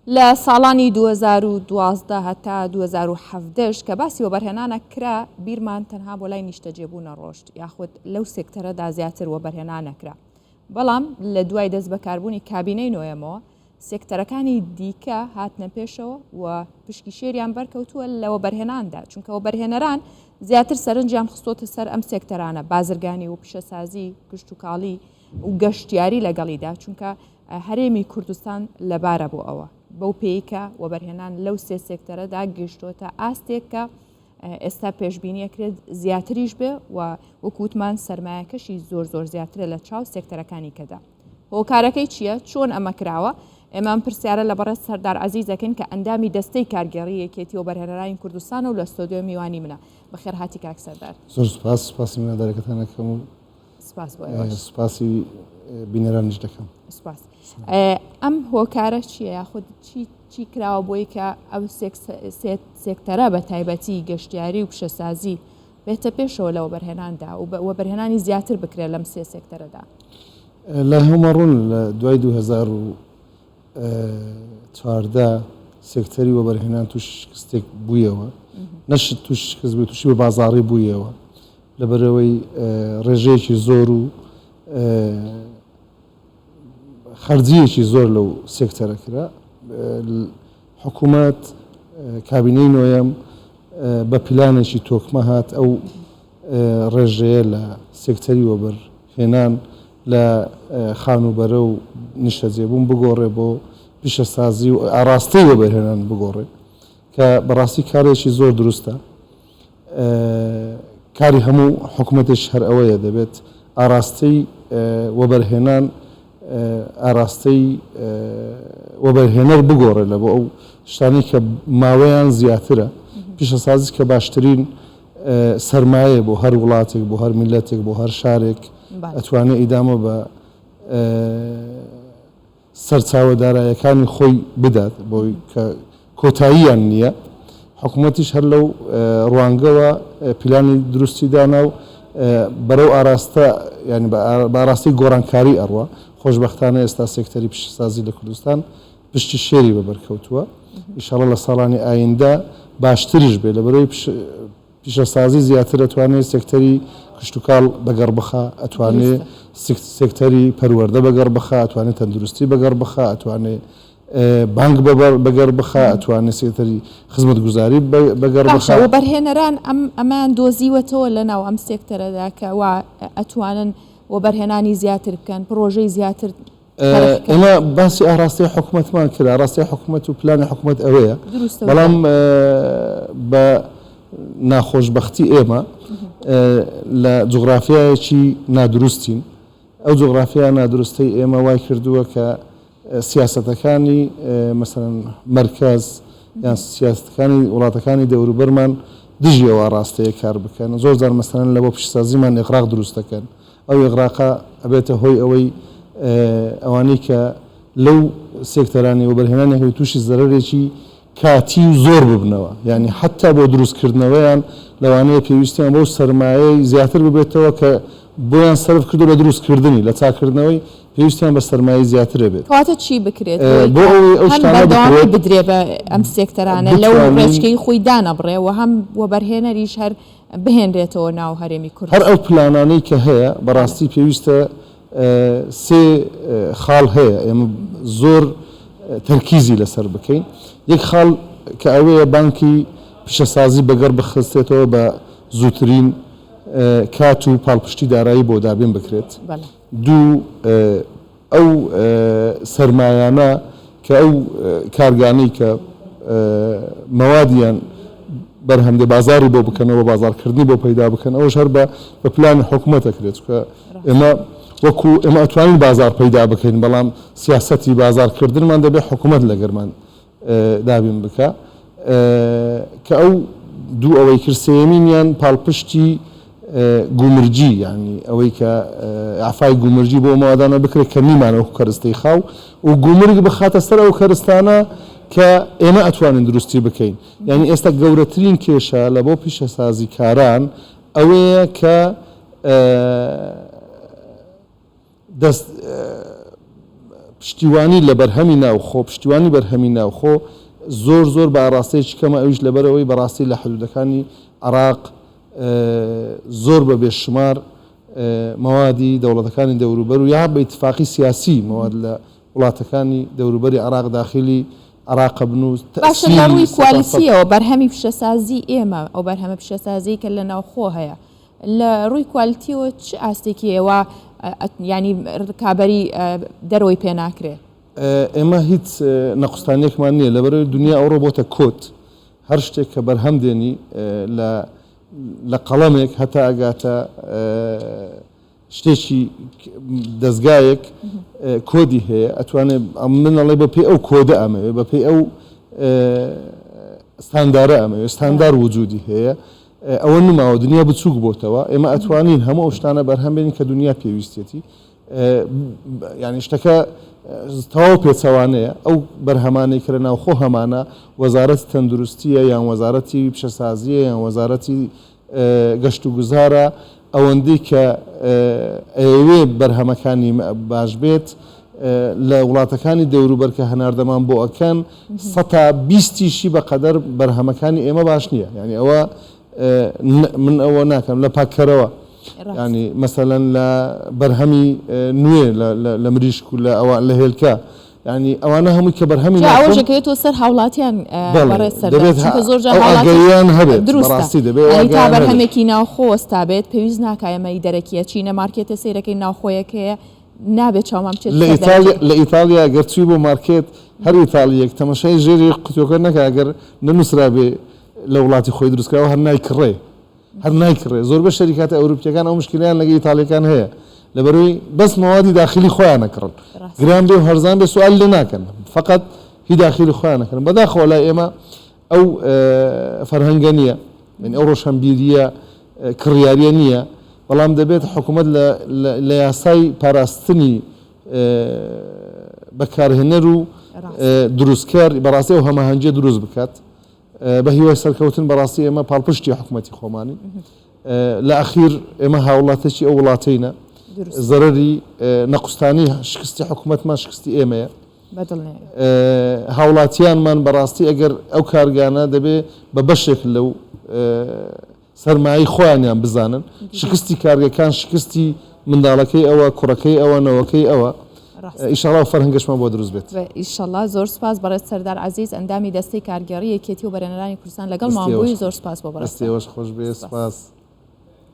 لە ساڵانی 2012 هەتا 2017 کە باسی وەبەرهێنانە کرا بیرمان تەنها بۆ لای نیشتەجێبوونە ڕۆشت یاخود لەو سێکتەرەدا زیاتر وەبەرهێنانەکرا. بەڵام لە دوای دەست بەکاربوونی کابینەی نوێمەوە سێکتەرەکانی دیکە هاتنە پێشەوە و پشکی شێریان بەرکەوتووە لە وەبەرهێناندا، چونکە وەبەرهێنەران زیاتر سەرنجیان خستۆتە سەر ئەم سێکتەرانە، بازرگانی و پیشەسازی، گشت و کاڵی و گەشتیاری لەگەڵیدا، چونکە هەرێمی کوردستان لەبارە بۆ ئەوە بەو پێیکە وەبەرهێنان لەو سێ سێکتەرەدا گەشتۆتە ئاستێک کە ئێستا پێشبینیەکرێت زیاتریش بێ و وەکوتمان سەرمایەکەشی زۆر زیاترە لە چاو سێکتەرەکانی کەدا. هۆکارەکەی چییە؟ چۆن ئەمە کراوە؟ ئێمە پرسیارە لەبەڕێز سەردار عەزیزەکەن کە ئەندامی دەستەی کارگەڕی یەکێتی وەبەرهێنەرانی کوردستان و لە ستۆدیۆ میوانی منە. بەخێر هاتی کاک سەردار. زۆر سوپاس، سوپاسی منەدارەکەتانەکەم و سوپاسی بینەرانیش دەکەم. سوپاس. ئەم هۆکارە چییە یاخود چی کراوە بۆی کە ئەو سێکتەرە بە تایبەتی گەشتیاری و پیشەسازی بێتە پێشەوە لە وەبەرهێناندا و وەبەرهێنانی زیاتر بکرێت لەم سێ سێکتەرەدا؟ لە هەمەڕوون لە دوای 2014 سێکتەری وەبەرهێنان توش شکستێک بوویەوە، نەشت توش شکست بووی، تووشی بە بازاڕی بوویەوە لەبەرەوەی ڕێژەیەکی زۆر و خەرجیەکی زۆر لەو سێکتەرە کرا. حکوومەت کابینەی نوێم بە پلانێکی تۆکمە هات ئەو ڕێژەیە لە سێکتەری وەبەرهێنان لە خانوبەرە و نیشتەجێبوون بگۆڕێ بۆ پیشەسازی و ئاراستەی وەبەرهێنان بگۆڕێ کە بەڕاستی کارێکی زۆر دروستە. کاری هەموو حکوومەتش هەر ئەوەیە دەبێت ئاراستەی وەبەرهێنان ئاراستەی وەبەرهێنەر بگۆڕێ لە بۆ ئەو شتانی کە ماوەیان زیاترە، پیشەسازی کە باشترین سەرمایە بۆ هەر وڵاتێک، بۆ هەر میلەتێک، بۆ هەر شارێک ئەتوانێت ئیدامە بە سەرچاوەدارایەکانی خۆی بدات بۆی کە کۆتاییان نییە. حکوومەتیش هەر لەو ڕوانگەوە پلانی دروستی دانا و بەرەو ئاراستە ینی بە ئاراستی گۆڕانکاری ئەڕوە. خۆشبەختانە ئێستا سێکتەری پیشەسازی لە کوردستان پشتی شێری بەبەرکەوتووە. ئینشاڵڵا لە ساڵانی ئایندا باشتریش بێ لەبەرەوەی پیشەسازی زیاتر ئەتوانێت سێکتەری کشتتوکاڵ بەگەڕ بخە، ئەتوانێت سێکتەری پەروەردە بەگەڕ بخە، ئەتوانێت تەندروستی بەگەڕ بخە، ئەتوانێت بانک بەگەڕ بخە، ئەتوانێت سێکتەری خزمەتگوزاری بەگەڕ بخە. وەبەرهێنەران ئەمان دۆزیوەتەوە لەناو ئەم سێکتەرەدا کە ئەتوانن وەبەرهێنانی زیاتر بکەن، پرۆژەی زیاتر. ئێمە باسی ئاراستی حکوومەتمان کرد، ئاراستی حکوومەت و پلانی حکوومەت ئەوەیە، بەڵام بە ناخۆشبەختی ئێمە لە جوغرافیایەکی نادروستین. ئەو جوغرافیا نادروستەی ئێمە وای کردووە کە سیاسەتەکانی مەسەڵەن مەرکەز یان سیاسەتەکانی وڵاتەکانی دەوروبەرمان دژی ئەوە ڕاستەیە کار بکەن. زۆر جار مەسەڵەن لە بۆ پیشەسازیمان ئێغراق دروست دەکەن. ئەو ئێغراقا ئەبێتە هۆی ئەوەی ئەوانەی کە لەو سێکتەرانی وەبەرهێنانێکی تووشی زەرەرێکی کاتی و زۆر ببنەوە، یعنی حتا بۆ دروستکردنەوەیان لەوانەیە پێویستیان بۆ سەرمایەی زیاتر ببێتەوە کە بۆیان سەرف کردو لە دروستکردنی لە چاکردنەوەی پێویستیان بە سەرمایەی زیاترە بێت. کەواتە چی بکرێت بۆ ئەو شتانە بدرێ بە ئەم سێکتەرانە لەو ڕێچکەی خۆی دانەبڕێ و هەم وەبەرهێنەریش هەر بهێنرێتەوە ناو هەرێمی کورد. هەر ئەو پلانانەی کە هەیە بەڕاستی پێویستە سێ خاڵ هەیە ئێمە زۆر تەرکیزی لەسەر بکەین. یەک خاڵ کە ئەوەیە بانکی پیشەسازی بەگەڕ بخستێتەوە بە زووترین کات و پاڵپشتی دارایی بۆ دابین بکرێت. دوو ئەو سەرمایانە کە ئەو کارگانەی کە مەوادیان بەرهەمدە بازاری بۆ بکەنەوە، بازارکردنی بۆ پەیدا بکەن، ئەوش هەر بە پلانی حکوومەتەکرێت کە ئێمە وەکو ئێمە ئەتوانین بازار پەیدا بکەین، بەڵام سیاسەتی بازارکردنمان دەبێت حکوومەت لەگەرمان دابین بکە کە ئەو دوو ئەوەی کرسێمیان پاڵپشتی گومرجی، یعنی ئەوەی کە ئافای گومرجی بۆ ماوادانە بکرێت کە میمانەوە کەرستەی خاو و گومرگ بخاتە سەر ئەو کەرستانە کە ئێمە ئەتوانین دروستی بکەین. یعنی ئێستا گەورەترین کێشە لە بۆ پیشەسازی کاران ئەوەیە کە پشتیوانی لە بەرهەمی ناوخۆ پشتیوانی بەرهەمی ناوخۆ زۆر بە ئاراستەیەکی کەمە ئەویش لەبەرەوەی بەڕاستی لە حدودەکانی عراق زۆر بە بێشمار مەوادی دەوڵەتەکانی دەوروبەر و یا بە ئیتفاقی سیاسی مەواد لە وڵاتەکانی دەوروبەری عراق داخلی عراق بن و باشە لە ڕووی کوالیتیەوە بەرهەمی پیشەسازی ئێمە ئەو بەرهەمە پیشەسازی کە لە ناوخۆ هەیە لە ڕووی کوالیتیەوە چ ئاستێکیەوە ینی کابەری دەرەوەی پێ ناکرێت ئێمە هیچ نەقستانێکمان نییە لەبەرەوەی دنیا ئەوڕۆ بۆتە کۆت هەر شتێک کە بەرهەم دێنی لە قەڵەمێک هەتا ئەگاتە شتێکی دەستگایەک کۆدی هەیە ئەتوانێت منەڵێ بە پێی ئەو کۆدە ئەمەوێ بە پێی ئەو ستاندارە ئەمەوێ ستاندار وجودی هەیە ئەوە نماوە دنیا بچووک بۆتەوە ئێمە ئەتوانین هەموو ئەو شتانە بەرهەم بێنین کە دنیا پێویستێتی ینی شتەکە تەواو پێچەوانەیە ئەو بەرهەمانەی کە لە ناوخۆ هەمانە وەزارەتی تەندروستیە یان وەزارەتی پیشەسازیە یان وەزارەتی گەشت و گوزارە ئەوەندەی کە ئەوێ بەرهەمەکانی باش بێت لە وڵاتەکانی دەوروبەر کە هەناردەمان بۆ ئەکەن 120 بەقەدەر بەرهەمەکانی ئێمە باش نییە ینی ئەوە من ئەوە ناکەم لە پاکەرەوە ینی مەسەلەن لە بەرهەمی نوێ لە مریشک و لە هێلکە ینی ئەوانە هەمووی کە بەرهەمی ئەوژەکەوێتەوە سەر هاوڵاتیان زۆرجیان هەبێت ڕاستی دەبێت تا بەرهەمێکی ناوخۆ وەستا بێت پێویست ناکایەمەی دەرەکیە چینە مارکێتە سیرەکەی ناوخۆیەکەیە نابێت چاوام بچێت لە ئیتالیا گەرچووی بۆ مارکێت هەر ئیتالیەک تەمەشای ژێری قوتوەکە نەکە ئەگەر نەنووسرا بێ لە وڵاتی خۆی دروستکراوە هەر نایکڕێ هەر نایکڕێ زۆر بە شەریکاتە ئەوروپیەکان ئەو مشکلیان لەگە ئیتالیەکان هەیە لەبەرەوەی بەس مەوادی داخلی خۆیان نەکڕن گران بێ و هەرزان بێ سوال لێ ناکەن فقط هی داخلی خۆیان نەکەن بەداخەوە لای ئێمە ئەو فەرهەنگە نییە ئەو ڕۆشنبیریە کڕیاریە نییە بەڵام دەبێت حکوومەت لە یاسای پاراستنی بەکارهێنەر و دروستکار بەڕاستی و هەماهەنگیە دروست بکات بە هیوای سەرکەوتن بەڕاستی ئێمە پاڵپشتی حکوومەتی خۆمانی لە ئەخیر ئێمە هاوڵاتێکی ئەو وڵاتینە زەرەری نەقستانی شکستی حکوومەتمان شکستی ئێمەیە هاوڵاتیانمان بەڕاستی ئەگەر ئەو کارگانە دەبێ بە بەشێک لەو سەرمایی خۆیانیان بزانن شکستی کارگەکان شکستی منداڵەکەی ئەوە کوڕەکەی ئەوە نەوەکەی ئەوە ئیشەڵا فەرهەنگەشمان بۆ دروست بێت ئیشەڵا زۆر سپاس بەڕێز سەردار عەزیز ئەندامی دەستەی کارگەڕی یەکێتی و بەرهەمهێنانی کوردستان لەگەڵ مابووی زۆر سپاس بۆ بەڕێستیەوەش خۆش بێ سپاس